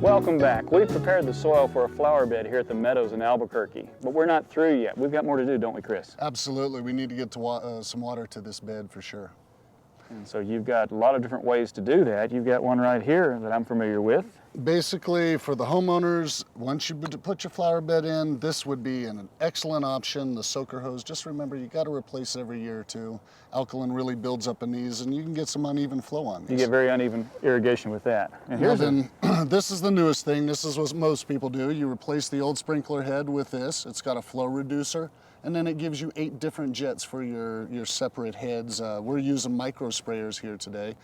Welcome back. We've prepared the soil for a flower bed here at the Meadows in Albuquerque, but we're not through yet. We've got more to do, don't we, Chris? Absolutely. We need to get to some water to this bed for sure. And so you've got a lot of different ways to do that. You've got one right here that I'm familiar with. Basically, for the homeowners, once you put your flower bed in, this would be an excellent option, the soaker hose. Just remember, you got to replace it every year or two. Alkaline really builds up in these, and you can get some uneven flow on these. You get very uneven irrigation with that. And here's this is the newest thing. This is what most people do. You replace the old sprinkler head with this. It's got a flow reducer, and then it gives you 8 different jets for your separate heads. We're using micro sprayers here today.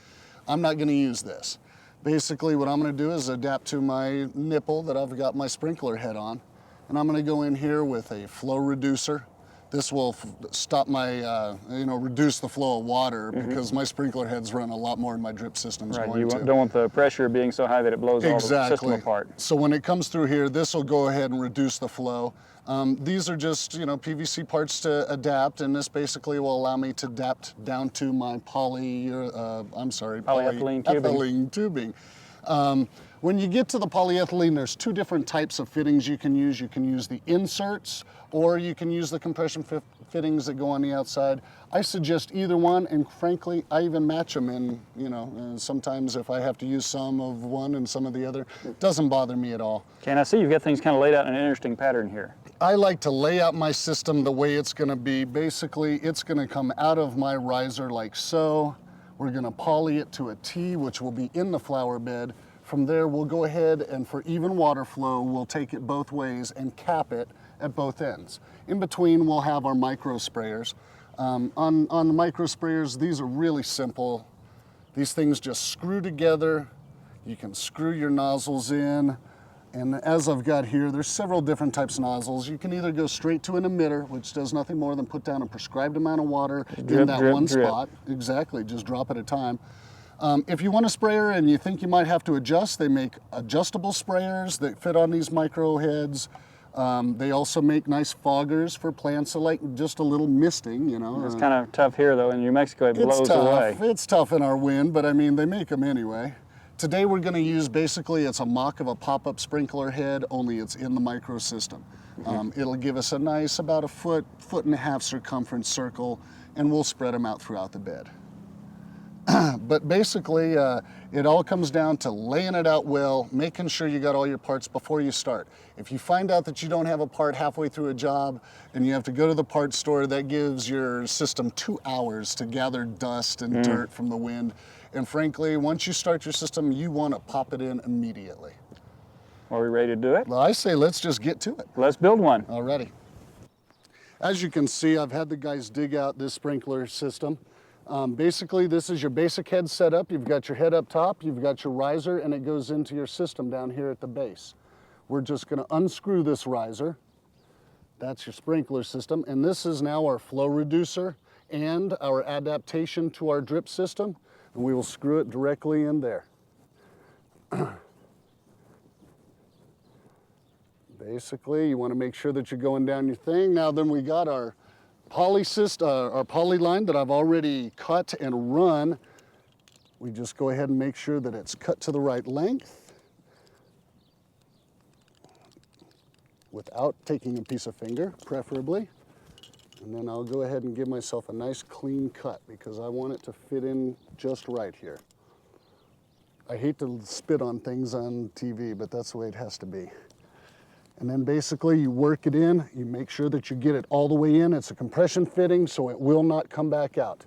I'm not going to use this. Basically, what I'm going to do is adapt to my nipple that I've got my sprinkler head on, and I'm going to go in here with a flow reducer. This will stop my, reduce the flow of water because my sprinkler heads run a lot more than my drip system's right, going to. You don't want the pressure being so high that it blows all the system apart. So when it comes through here, this will go ahead and reduce the flow. These are just, PVC parts to adapt, and this basically will allow me to adapt down to my polyethylene tubing. When you get to the polyethylene, there's 2 different types of fittings you can use. You can use the inserts, or you can use the compression fittings that go on the outside. I suggest either one, and frankly, I even match them in, and sometimes if I have to use some of one and some of the other, it doesn't bother me at all. Okay, and I see you've got things kind of laid out in an interesting pattern here. I like to lay out my system the way it's gonna be. Basically, it's gonna come out of my riser like so. We're gonna poly it to a T, which will be in the flower bed. From there, we'll go ahead and for even water flow, we'll take it both ways and cap it at both ends. In between, we'll have our micro sprayers. On the micro sprayers, these are really simple. These things just screw together. You can screw your nozzles in. And as I've got here, there's several different types of nozzles. You can either go straight to an emitter, which does nothing more than put down a prescribed amount of water in that one spot. Exactly, just drop at a time. If you want a sprayer and you think you might have to adjust, they make adjustable sprayers that fit on these micro heads. They also make nice foggers for plants, so like just a little misting, It's kind of tough here though. In New Mexico, it blows away. It's tough in our wind, but I mean, they make them anyway. Today we're going to use, basically, it's a mock of a pop-up sprinkler head, only it's in the micro system. It'll give us a nice, about a foot and a half circumference circle, and we'll spread them out throughout the bed. But basically, it all comes down to laying it out well, making sure you got all your parts before you start. If you find out that you don't have a part halfway through a job and you have to go to the parts store, that gives your system 2 hours to gather dust and dirt from the wind. And frankly, once you start your system, you want to pop it in immediately. Are we ready to do it? Well, I say let's just get to it. Let's build one. Alrighty. As you can see, I've had the guys dig out this sprinkler system. Basically, this is your basic head setup. You've got your head up top, you've got your riser, and it goes into your system down here at the base. We're just going to unscrew this riser. That's your sprinkler system, and this is now our flow reducer and our adaptation to our drip system, and we will screw it directly in there. Basically, you want to make sure that you're going down your thing. Now then, we got our poly line that I've already cut and run. We just go ahead and make sure that it's cut to the right length without taking a piece of finger, preferably. And then I'll go ahead and give myself a nice clean cut because I want it to fit in just right here. I hate to spit on things on TV, but that's the way it has to be. And then basically you work it in, you make sure that you get it all the way in. It's a compression fitting, so it will not come back out.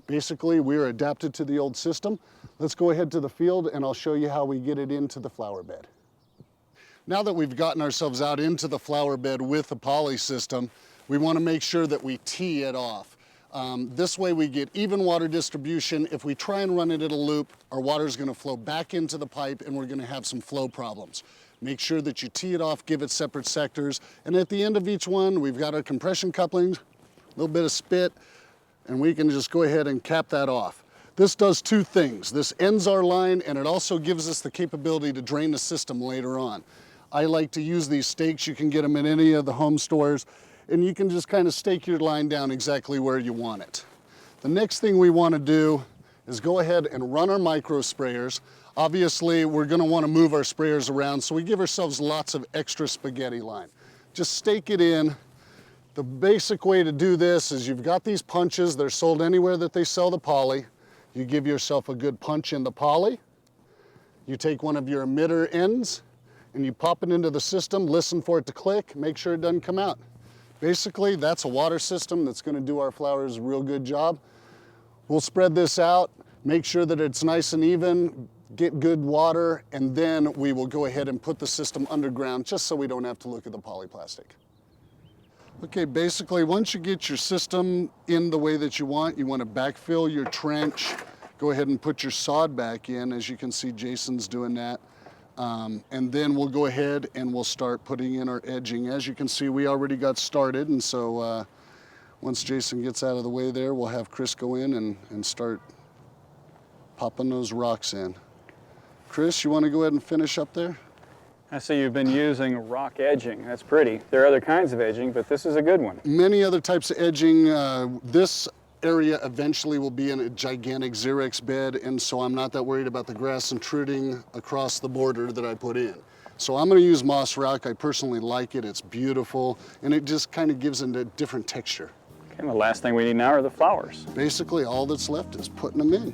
Basically, we're adapted to the old system. Let's go ahead to the field and I'll show you how we get it into the flower bed. Now that we've gotten ourselves out into the flower bed with the poly system, we want to make sure that we tee it off. This way we get even water distribution. If we try and run it in a loop, our water is going to flow back into the pipe and we're going to have some flow problems. Make sure that you tee it off, give it separate sectors, and at the end of each one, we've got our compression couplings, a little bit of spit, and we can just go ahead and cap that off. This does 2 things. This ends our line, and it also gives us the capability to drain the system later on. I like to use these stakes. You can get them in any of the home stores, and you can just kind of stake your line down exactly where you want it. The next thing we want to do is go ahead and run our micro sprayers. Obviously, we're gonna wanna move our sprayers around, so we give ourselves lots of extra spaghetti line. Just stake it in. The basic way to do this is you've got these punches, they're sold anywhere that they sell the poly. You give yourself a good punch in the poly. You take one of your emitter ends and you pop it into the system, listen for it to click, make sure it doesn't come out. Basically, that's a water system that's gonna do our flowers a real good job. We'll spread this out, make sure that it's nice and even, get good water, and then we will go ahead and put the system underground just so we don't have to look at the polyplastic. Okay, basically, once you get your system in the way that you want to backfill your trench, go ahead and put your sod back in. As you can see, Jason's doing that. And then we'll go ahead and we'll start putting in our edging. As you can see, we already got started, and so once Jason gets out of the way there, we'll have Chris go in and start popping those rocks in. Chris, you want to go ahead and finish up there? I see you've been using rock edging. That's pretty. There are other kinds of edging, but this is a good one. Many other types of edging. This area eventually will be in a gigantic Xerex bed, and so I'm not that worried about the grass intruding across the border that I put in. So I'm going to use moss rock. I personally like it. It's beautiful, and it just kind of gives it a different texture. Okay, the last thing we need now are the flowers. Basically, all that's left is putting them in.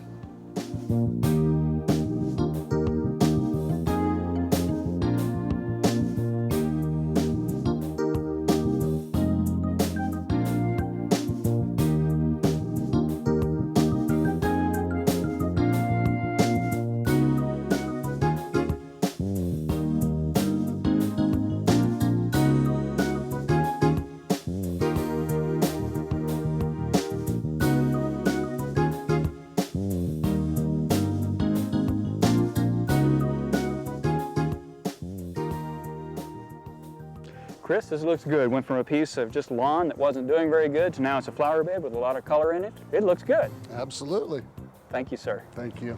Chris, this looks good. Went from a piece of just lawn that wasn't doing very good to now it's a flower bed with a lot of color in it. It looks good. Absolutely. Thank you, sir. Thank you.